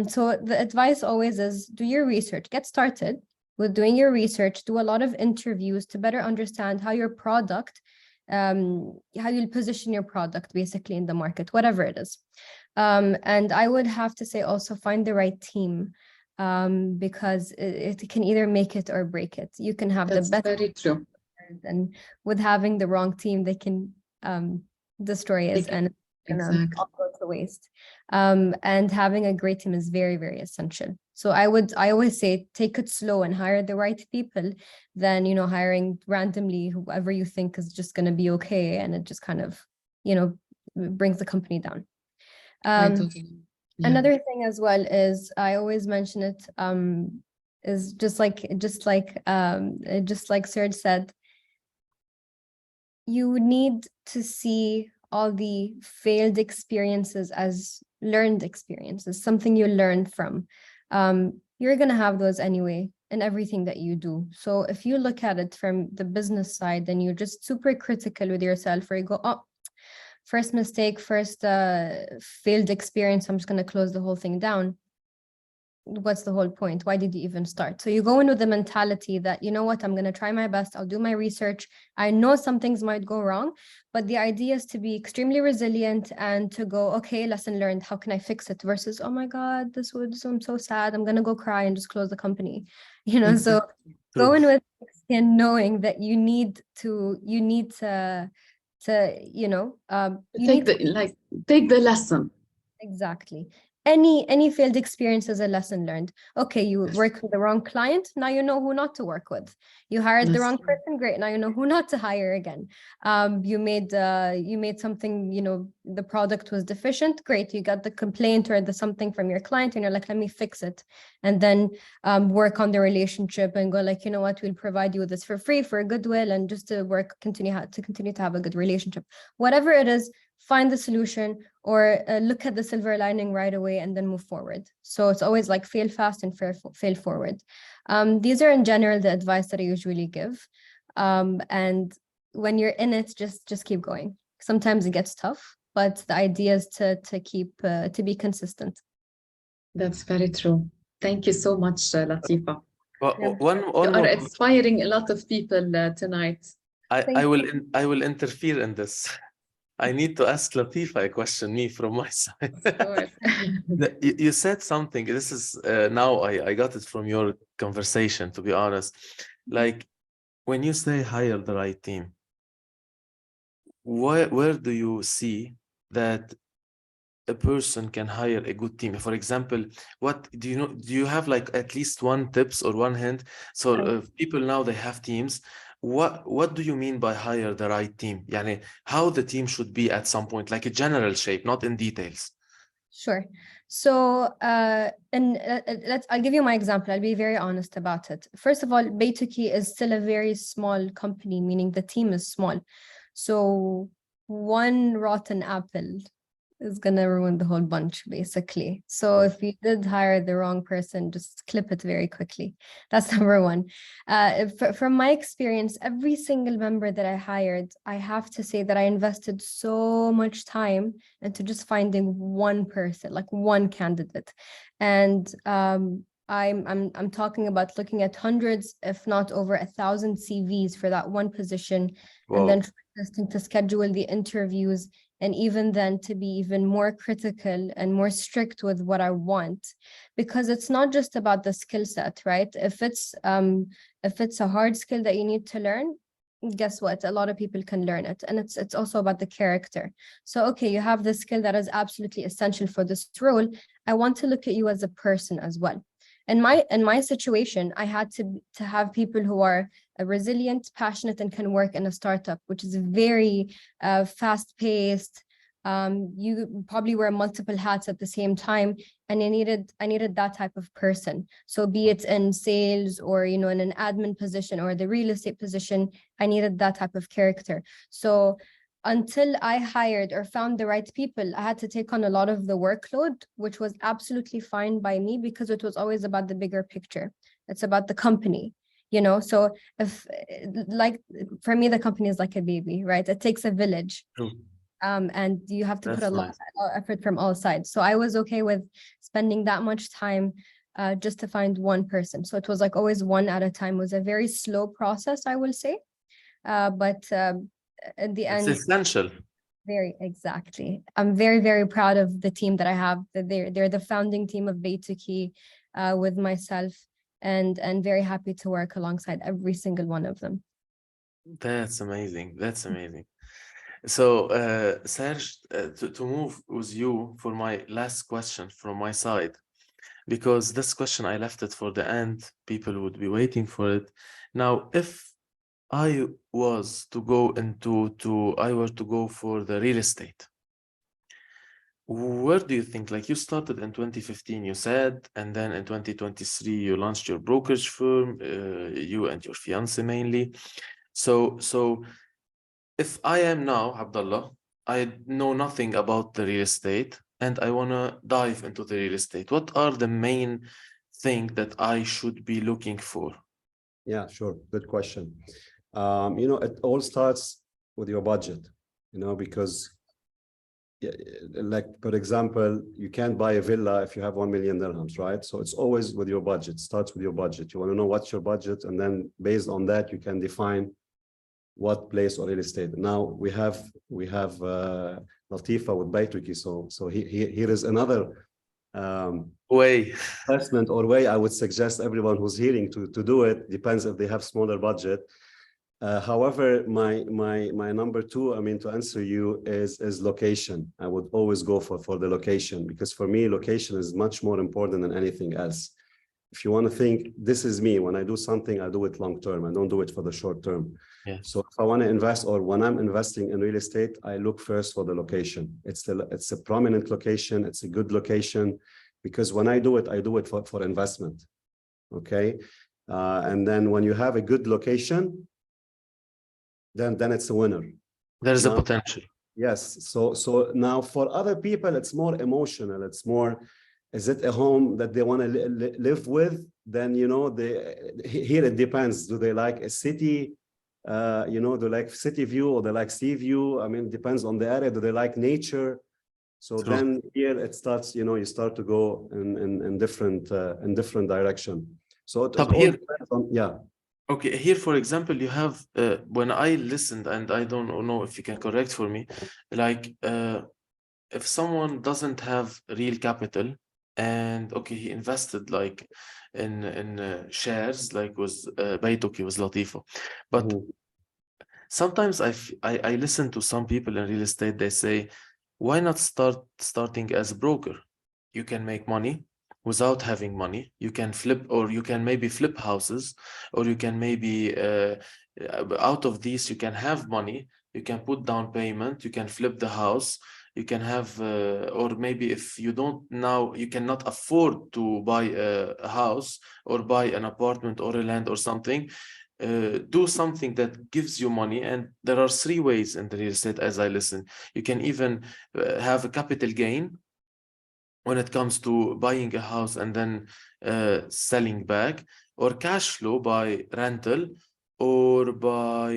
So the advice always is do your research, get started with doing your research, do a lot of interviews to better understand how your product, how you'll position your product basically in the market, whatever it is. And I would have to say also find the right team, because it can either make it or break it. You can have That's the best. very true. And with having the wrong team, they can destroy it and all go to waste. And having a great team is very, very essential. So I always say, take it slow and hire the right people than, you know, hiring randomly whoever you think is just going to be okay. And it just kind of, you know, brings the company down. Another thing as well is, I always mention it, is just like Serge said, you need to see all the failed experiences as learned experiences, something you learn from. You're going to have those anyway in everything that you do. So if you look at it from the business side, then you're just super critical with yourself, or you go, oh, first mistake, first failed experience, I'm just going to close the whole thing down. What's the whole point? Why did you even start? So you go in with the mentality that, you know what, I'm going to try my best. I'll do my research. I know some things might go wrong, but the idea is to be extremely resilient and to go, okay, lesson learned. How can I fix it? Versus, oh my God, I'm so sad. I'm going to go cry and just close the company. You know, so go in with skin, knowing that you need to, you know, take the lesson. Exactly. Any failed experience is a lesson learned. Okay, you worked with the wrong client, now you know who not to work with. You hired the wrong person, great, now you know who not to hire again. You made something, you know, the product was deficient, great, you got the complaint or the something from your client and you're like, let me fix it. And then work on the relationship and go like, you know what, we'll provide you with this for free for goodwill and just to continue to have a good relationship. Whatever it is, find the solution, or look at the silver lining right away and then move forward. So it's always like fail fast and fail forward. These are in general the advice that I usually give. And when you're in it, just keep going. Sometimes it gets tough, but the idea is to be consistent. That's very true. Thank you so much, Latifa. Well, you are inspiring a lot of people tonight. I will interfere in this. I need to ask Latifa a question, me from my side. You said something, this is now I got it from your conversation, to be honest. Like when you say hire the right team, where do you see that a person can hire a good team? For example, what do you know? Do you have like at least one tips or one hint? So people now, they have teams. What do you mean by hire the right team? Yani, how the team should be at some point, like a general shape, not in details. Sure. So I'll give you my example. I'll be very honest about it. First of all, Baytuki is still a very small company, meaning the team is small. So one rotten apple is gonna ruin the whole bunch, basically. So if you did hire the wrong person, just clip it very quickly. That's number one. From my experience, every single member that I hired, I have to say that I invested so much time into just finding one person, like one candidate. And I'm talking about looking at hundreds, if not over 1,000 CVs for that one position, and then trying to schedule the interviews, and even then to be even more critical and more strict with what I want, because it's not just about the skill set, right? If it's a hard skill that you need to learn, guess what? A lot of people can learn it, and it's also about the character. So okay, you have the skill that is absolutely essential for this role. I want to look at you as a person as well. In my situation, I had to have people who are resilient, passionate, and can work in a startup, which is very fast-paced. You probably wear multiple hats at the same time, and I needed that type of person. So be it in sales or in an admin position or the real estate position, I needed that type of character. So until I hired or found the right people, I had to take on a lot of the workload, which was absolutely fine by me because it was always about the bigger picture. It's about the company, So if, like, for me, the company is like a baby, right? It takes a village. True. And you have to put a lot nice. of effort from all sides. So I was okay with spending that much time just to find one person. So it was like always one at a time. It was a very slow process, I will say. But at the end, It's essential. very exactly. I'm very, very proud of the team that I have. That they're the founding team of Baytuki with myself, and very happy to work alongside every single one of them. That's amazing. That's amazing. So, Serge, to move with you for my last question from my side, because this question I left it for the end, people would be waiting for it. Now, if I was to go I were to go for the real estate, where do you think, like you started in 2015, you said, and then in 2023, you launched your brokerage firm, you and your fiance mainly. So if I am now, Abdullah, I know nothing about the real estate and I want to dive into the real estate, what are the main things that I should be looking for? Yeah, sure. Good question. It all starts with your budget, because like, for example, you can't buy a villa if you have 1 million dirhams, right? So it's always with your budget, starts with your budget. You want to know what's your budget, and then based on that, you can define what place or real estate. Now we have Latifa with Baytuki. So here is another way investment or way I would suggest everyone who's hearing to do it. Depends if they have smaller budget. However, my number two, to answer you is location. I would always go for the location, because for me, location is much more important than anything else. If you want to think, this is me, when I do something, I do it long term. I don't do it for the short term. Yeah. So if I want to invest, or when I'm investing in real estate, I look first for the location. It's a prominent location. It's a good location, because when I do it for investment. Okay. And then when you have a good location, then it's a winner. There's a potential. Yes. So now for other people, it's more emotional. It's more, is it a home that they want to live with? Then, here it depends. Do they like a city? Do they like city view, or they like sea view? It depends on the area. Do they like nature? So True. then here it starts, you start to go in different direction. So it all depends on, yeah. Okay, here, for example, you have, when I listened, and I don't know if you can correct for me, like, if someone doesn't have real capital, and okay, he invested like in shares, like was Baytuki, was Latifa, but sometimes I listen to some people in real estate, they say, why not starting as a broker? You can make money without having money. You can flip, or you can maybe flip houses, or you can maybe out of these you can have money. You can put down payment, you can flip the house, you can have or maybe if you don't now, you cannot afford to buy a house or buy an apartment or a land or something, do something that gives you money. And there are three ways in the real estate as I listen. You can even have a capital gain when it comes to buying a house and then selling back, or cash flow by rental, or by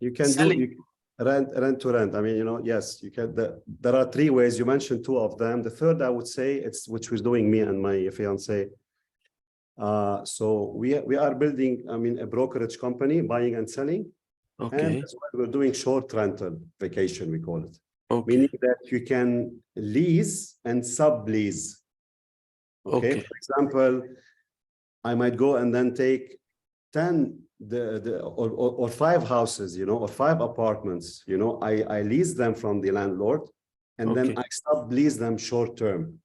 You can selling. do rent to rent. I mean, you know, yes, you can. There are three ways. You mentioned two of them. The third, I would say, it's which we're doing, me and my fiance. So we are building, I mean, a brokerage company, buying and selling. Okay. And that's why we're doing short rental vacation, we call it. Okay. Meaning that you can lease and sublease. Okay. For example, I might go and then take 10 or 5 houses, you know, or 5 apartments, you know, I lease them from the landlord, and then I sublease them short term.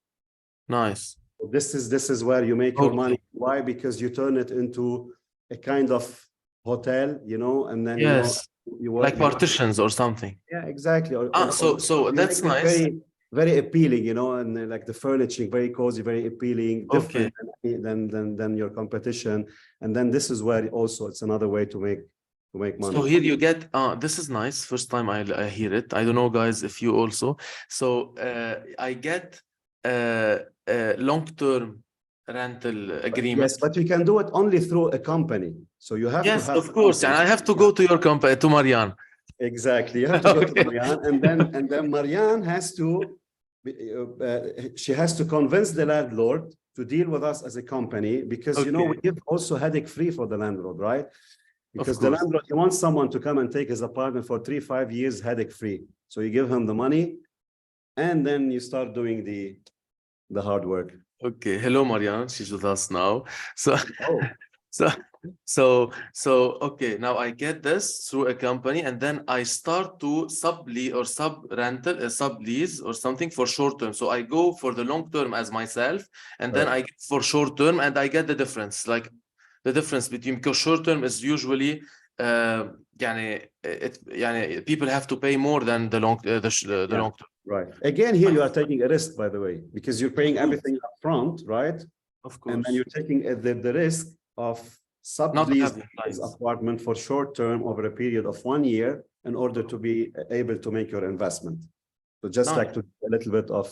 Nice. This is where you make your money. Why? Because you turn it into a kind of hotel, you know, and then you work like partitions or something. Yeah, exactly. So that's nice. Very, very appealing, you know, and like the furniture, very cozy, very appealing, different than your competition. And then this is where also it's another way to make money. So here you get this is nice. First time I hear it. I don't know, guys, if you also. So I get long-term rental agreement. Yes, but you can do it only through a company. So you have to have. Yes, of course. And I have to go to your company, to Marianne. Exactly. You have to go to Marianne, and then Marianne has to, she has to convince the landlord to deal with us as a company, because you know, we give also headache free for the landlord, right? Because the landlord, he wants someone to come and take his apartment for 3-5 years headache free. So you give him the money, and then you start doing the hard work. Okay. Hello, Marianne. She's with us now. So okay, now I get this through a company, and then I start to sublease or sublease or something for short term. So I go for the long term as myself, and then I get for short term, and I get the difference, like the difference between, because short term is usually people have to pay more than the long long term. Right. Again, here you are taking a risk, by the way, because you're paying everything up front, right? Of course. And then you're taking the risk of sublease his apartment for short term over a period of 1 year in order to be able to make your investment. So just like to a little bit of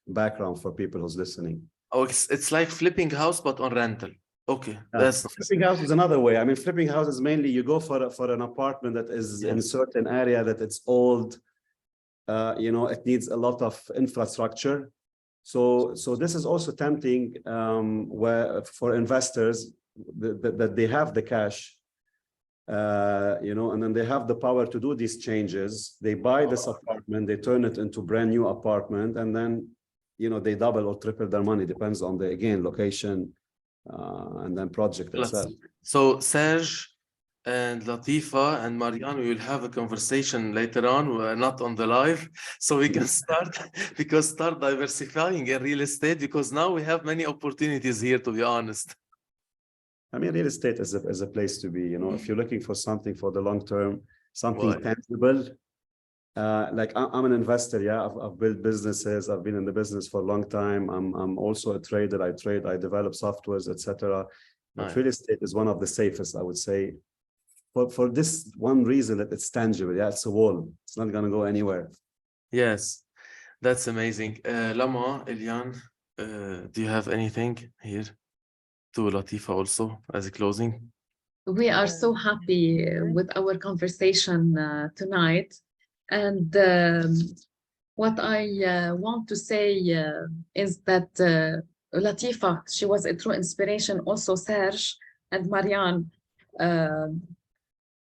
background for people who's listening. Oh, it's like flipping house, but on rental. Okay, that's flipping house is another way. I mean, flipping house is mainly you go for an apartment that is in a certain area that it's old. You know, it needs a lot of infrastructure. So this is also tempting where for investors that they have the cash, you know, and then they have the power to do these changes. They buy this apartment, they turn it into brand new apartment, and then, you know, they double or triple their money, depends on the, again, location and then project itself. So Serge and Latifa and Marianne, we will have a conversation later on. We're not on the live, so we can start diversifying in real estate, because now we have many opportunities here, to be honest. I mean, real estate is a place to be, you know, if you're looking for something for the long term, something tangible. Like I'm an investor, I've built businesses, I've been in the business for a long time. I'm also a trader, I trade, I develop softwares, etc. But real estate is one of the safest, I would say, for this one reason, that it's tangible. It's a wall, it's not going to go anywhere. Yes, that's amazing. Lama, Eliane, do you have anything here to Latifa also as a closing? We are so happy with our conversation tonight. And what I want to say is that Latifa, she was a true inspiration. Also Serge and Marianne,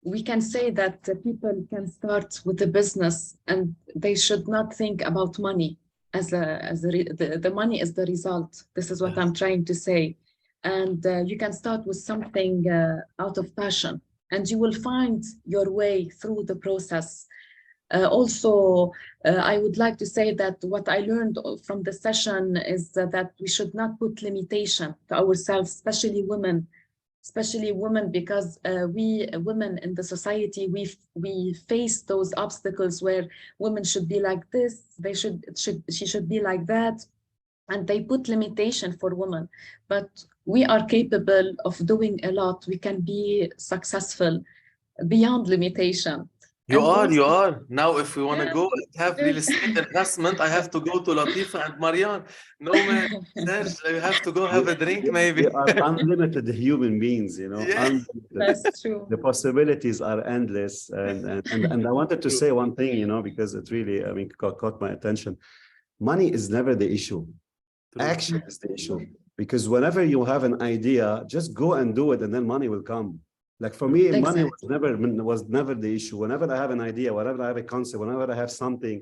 we can say that people can start with a business and they should not think about money the money is the result. This is what I'm trying to say. And you can start with something out of passion, and you will find your way through the process. Also, I would like to say that what I learned from the session is that we should not put limitation to ourselves, especially women, because we women in the society, we face those obstacles where women should be like this, she should be like that. and they put limitation for women, but we are capable of doing a lot. We can be successful beyond limitation. You And are, you also, are. Now, if we want to yeah, go and have real estate investment, I have to go to Latifa and Marianne. No, man, Serge, you have to go have a drink, maybe. We are unlimited human beings, you know, Yeah. unlimited. that's true. The possibilities are endless. And I wanted to say one thing, you know, because it really, I mean, caught my attention. Money is never the issue. True. Action is the issue. Because whenever you have an idea, just go and do it, and then money will come. Like for me, money Exactly. was never the issue. Whenever I have an idea, whenever I have a concept, whenever I have something,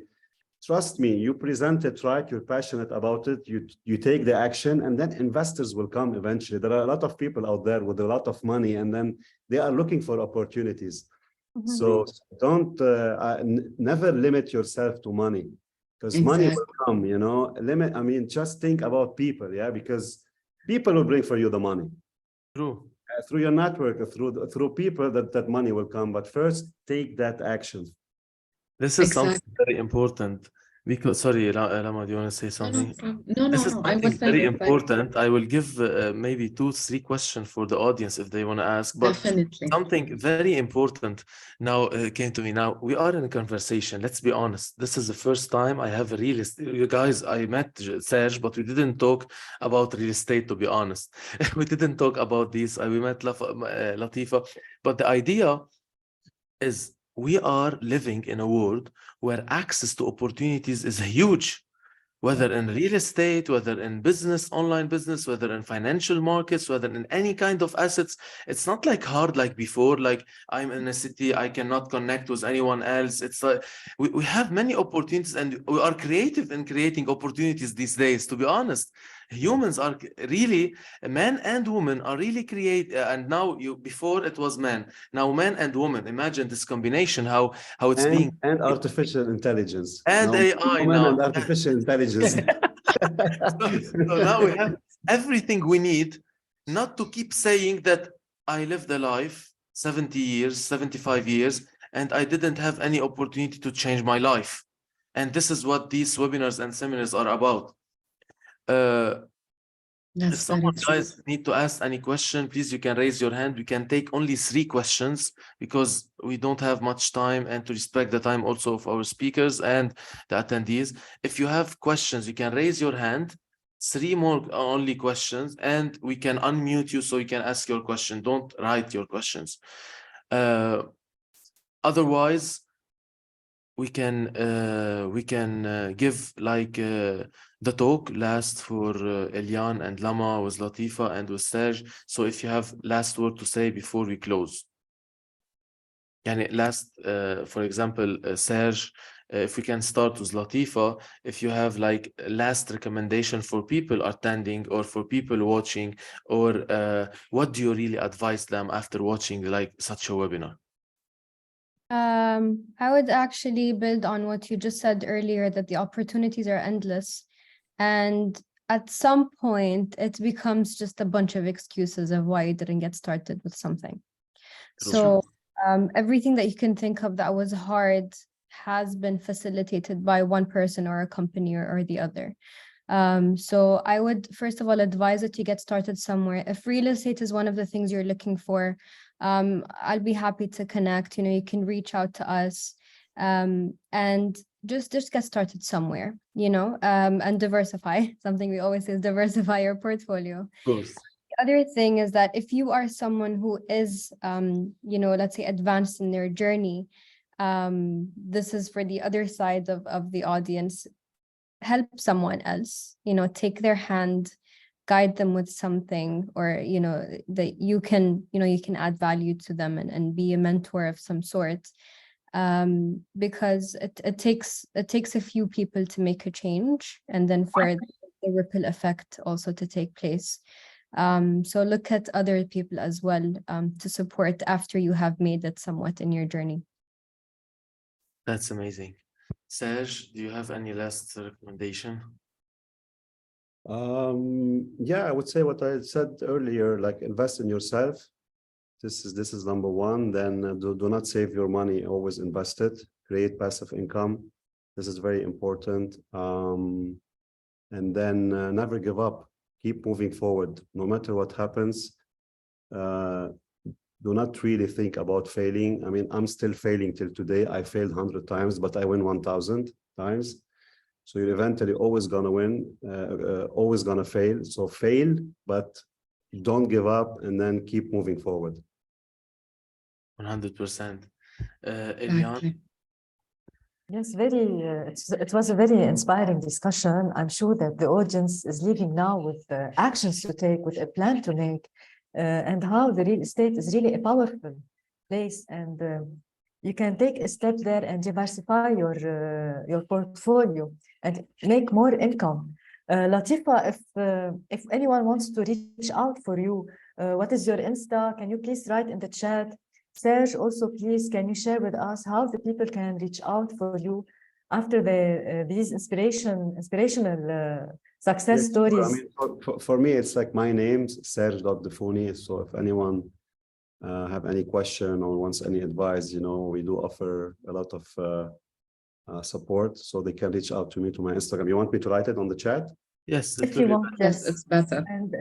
trust me, you present it right, you're passionate about it, you take the action, and then investors will come eventually. There are a lot of people out there with a lot of money, and then they are looking for opportunities. So don't never limit yourself to money, because money will come, you know. I mean, just think about people, yeah, because people will bring for you the money. True. Through your network, through people, that money will come. But first, take that action. This is something very important because, sorry, Lama, do you want to say something? No, This is I was something very saying, important. I will give maybe 2-3 questions for the audience if they want to ask. But definitely. something very important now came to me. Now we are in a conversation. Let's be honest. This is the first time I have a real estate. You guys, I met Serge, but we didn't talk about real estate. To be honest, we didn't talk about this. We met Latifa, but the idea is we are living in a world where access to opportunities is huge. Whether in real estate, whether in business, online business, whether in financial markets, whether in any kind of assets, it's not like hard like before, like I'm in a city, I cannot connect with anyone else. It's like we have many opportunities, and we are creative in creating opportunities these days, to be honest. Humans are really, men and women are really creative. And now before it was men, now men and women. Imagine this combination, how it's being. And artificial intelligence. And AI now. And artificial intelligence. So now we have everything we need, not to keep saying that I lived a life 70 years, 75 years, and I didn't have any opportunity to change my life. And this is what these webinars and seminars are about. If someone, guys, need to ask any question, please, you can raise your hand. We can take only 3 questions because we don't have much time, and to respect the time also of our speakers and the attendees. If you have questions, you can raise your hand. 3 more only questions, and we can unmute you so you can ask your question. Don't write your questions. Otherwise, we can give like the talk last for Elian and Lama, with Latifa and with Serge. So if you have last word to say before we close. And last, for example, Serge, if we can start with Latifa, if you have like last recommendation for people attending or for people watching, or what do you really advise them after watching like such a webinar? I would actually build on what you just said earlier, that the opportunities are endless. And at some point, it becomes just a bunch of excuses of why you didn't get started with something. So everything that you can think of that was hard has been facilitated by one person or a company or the other. So I would, first of all, advise that you get started somewhere. If real estate is one of the things you're looking for, I'll be happy to connect. You know, you can reach out to us, and just get started somewhere, you know, and diversify. Something we always say is diversify your portfolio. Of course. The other thing is that if you are someone who is, you know, let's say advanced in their journey, this is for the other side of the audience. Help someone else, you know, take their hand, guide them with something, or, you know, that you can add value to them and be a mentor of some sort. Because it takes a few people to make a change, and then for the ripple effect also to take place. So look at other people as well, to support after you have made it somewhat in your journey. That's amazing. Serge, do you have any last recommendation? Yeah, I would say what I said earlier, like invest in yourself. This is number one. Then do not save your money, always invest it, create passive income. This is very important. and then never give up. Keep moving forward, no matter what happens. Do not really think about failing. I mean, I'm still failing till today. I failed 100 times, but I win 1,000 times. So you're eventually always gonna win, always gonna fail. So fail, but don't give up, and then keep moving forward. 100%. Eliane? Exactly. Yes, it was a very inspiring discussion. I'm sure that the audience is leaving now with actions to take, with a plan to make, and how the real estate is really a powerful place. And you can take a step there and diversify your portfolio and make more income. Latifa, if anyone wants to reach out for you, what is your Insta? Can you please write in the chat? Serge, also, please, can you share with us how the people can reach out for you after these inspirational success Yes, stories? I mean, for me, it's like my name's Serge.Dfouni. So if anyone have any question or wants any advice, you know, we do offer a lot of support, so they can reach out to me to my Instagram. You want me to write it on the chat? Yes, If you want, Yes, yes. it's better. And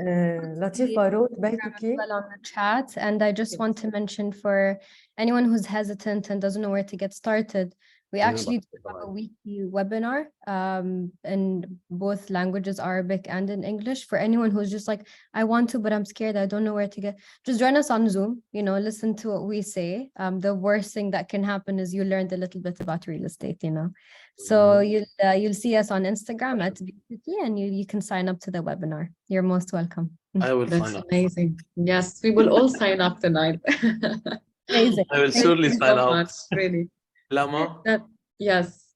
Latifa wrote Baytuki. Well on the chat, and I just want to mention for anyone who's hesitant and doesn't know where to get started, we Yeah, actually do but- have a weekly webinar in both languages, Arabic and in English, for anyone who's just like, I want to, but I'm scared, I don't know where to get. Just join us on Zoom, you know, listen to what we say. The worst thing that can happen is you learned a little bit about real estate, you know. So you'll see us on Instagram at BTT, and you can sign up to the webinar. You're most welcome. I will That's sign up. amazing. Yes, we will all sign up tonight. Amazing. I will Thank surely you sign so up. much, really. Lama, Yes.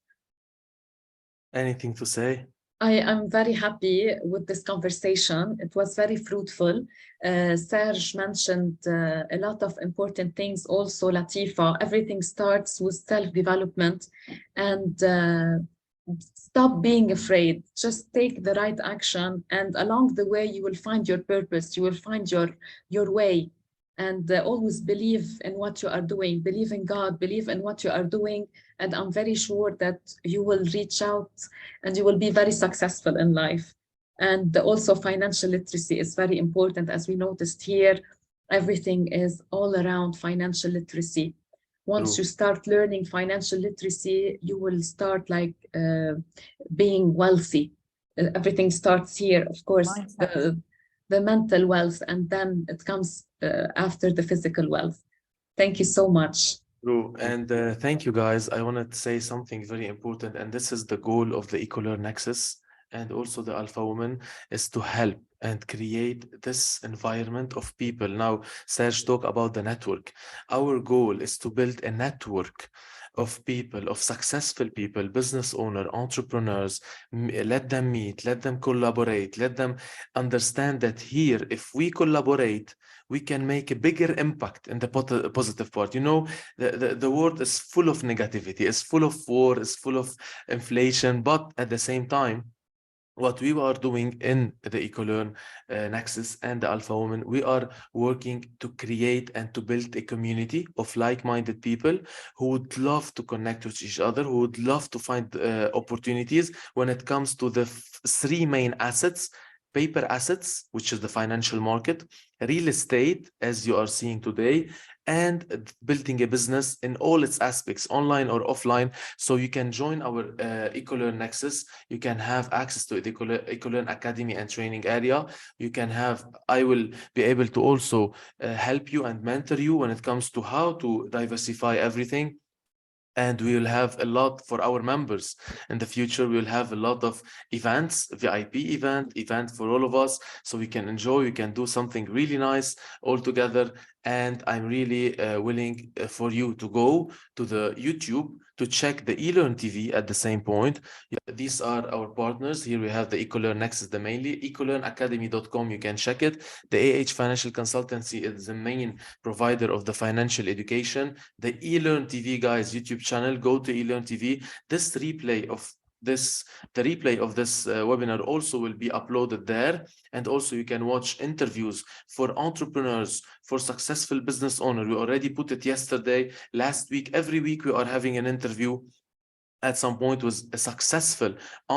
anything to say? I am very happy with this conversation. It was very fruitful. Serge mentioned a lot of important things. Also, Latifa, everything starts with self-development, and stop being afraid. Just take the right action, and along the way, you will find your purpose. You will find your way, and always believe in what you are doing. Believe in God. Believe in what you are doing. And I'm very sure that you will reach out and you will be very successful in life. And also financial literacy is very important. As we noticed here, everything is all around financial literacy. Once True. you start learning financial literacy, you will start like being wealthy. Everything starts here, of course, the mental wealth, and then it comes after the physical wealth. Thank you so much. True. And thank you, guys. I want to say something very important, and this is the goal of the EcoLearn Nexus and also the Alpha Woman, is to help and create this environment of people. Now, Serge talked about the network. Our goal is to build a network of people, of successful people, business owners, entrepreneurs. Let them meet, let them collaborate, let them understand that here, if we collaborate, we can make a bigger impact in the positive part. You know, the world is full of negativity, it's full of war, it's full of inflation, but at the same time, what we are doing in the EcoLearn Nexus and the Alpha Woman, we are working to create and to build a community of like-minded people who would love to connect with each other, who would love to find opportunities when it comes to the three main assets: paper assets, which is the financial market, real estate, as you are seeing today, and building a business in all its aspects, online or offline. So you can join our EcoLearn Nexus. You can have access to the EcoLearn Academy and training area. You can have, I will be able to also help you and mentor you when it comes to how to diversify everything. And we will have a lot for our members in the future. We will have a lot of events, VIP event for all of us, so we can enjoy, we can do something really nice all together. And I'm really willing for you to go to the YouTube to check the eLearn TV at the same point. These are our partners. Here we have the EcoLearn Nexus, the mainly EcoLearnAcademy.com. You can check it. The AH Financial Consultancy is the main provider of the financial education. The eLearn TV, guys, YouTube channel, go to eLearn TV. The replay of this webinar also will be uploaded there. And also you can watch interviews for entrepreneurs, for successful business owners. We already put it yesterday, last week. Every week we are having an interview. at some point was a successful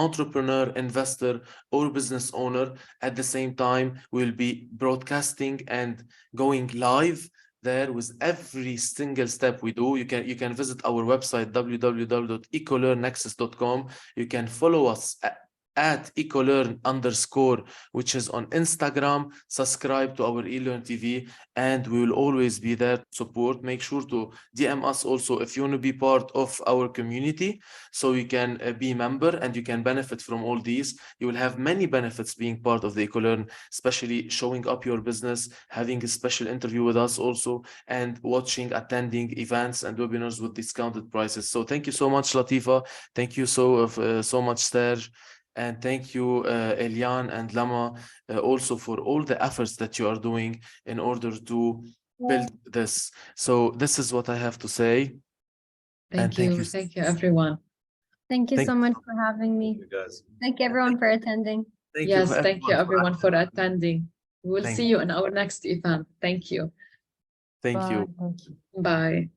entrepreneur, investor, or business owner. At the same time, we'll be broadcasting and going live there with every single step we do. You can visit our website www.ecolearnnexus.com. You can follow us at EcoLearn_, which is on Instagram. Subscribe to our eLearn TV, and we will always be there to support. Make sure to DM us also if you want to be part of our community, so you can be a member and you can benefit from all these. You will have many benefits being part of the EcoLearn, especially showing up your business, having a special interview with us also, and attending events and webinars with discounted prices. So thank you so much, Latifa. Thank you so much, Serge. And thank you, Elian and Lama, also for all the efforts that you are doing in order to build this. So this is what I have to say. Thank you. Thank you, everyone. Thank you so much for having me. You guys. Thank you everyone for attending. Yes, thank you everyone for attending. We'll Thank see you in our next event. Thank you. Thank you. Bye. Bye.